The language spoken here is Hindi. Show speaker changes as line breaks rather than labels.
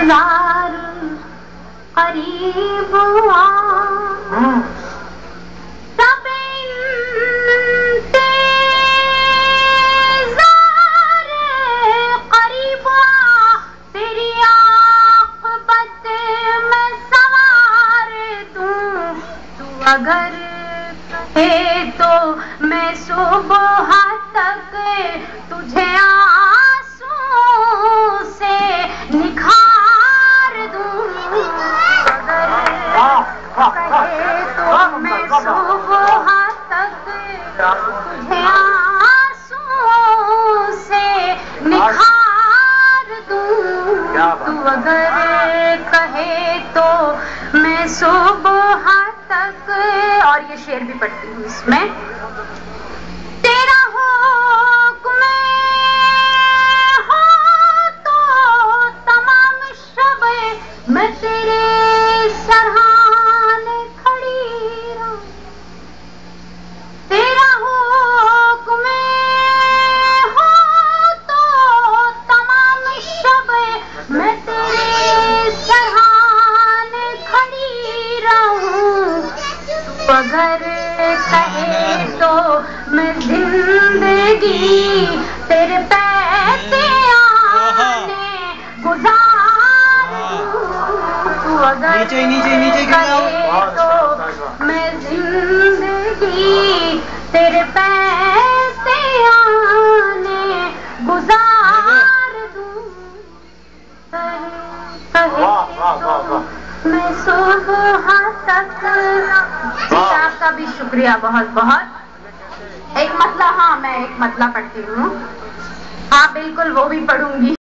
इंतजार करीब आ सब इंतजार करीब आ तेरी आक़िबत में सवार दूं तू अगर कहे तो मैं सुबह तक तुझे आंसू से निखार दूं अगर कहे तो मैं सुबह तक तुझे आंसू से निखार दूं तू अगर कहे तो मैं सुबह तक। और ये शेर भी पढ़ती हूँ इसमें। तेरा हुक्म हो तो तमाम शब मैं तेरे सरहाने खड़ी रहूं। तेरा हुक्म हो तो तमाम शब मैं तेरे सरहाने खड़ी रहूं। अगर कहे तो मैं जिंदगी तेरे पैसे आने गुजार दूं। तू अगर कहे तो मैं जिंदगी तेरे पैसे आने गुजार दूं। कहे तो मैं सुबह तक। आपका भी शुक्रिया बहुत बहुत। एक मतला, हाँ मैं एक मतला पढ़ती हूँ। हाँ बिल्कुल वो भी पढ़ूंगी।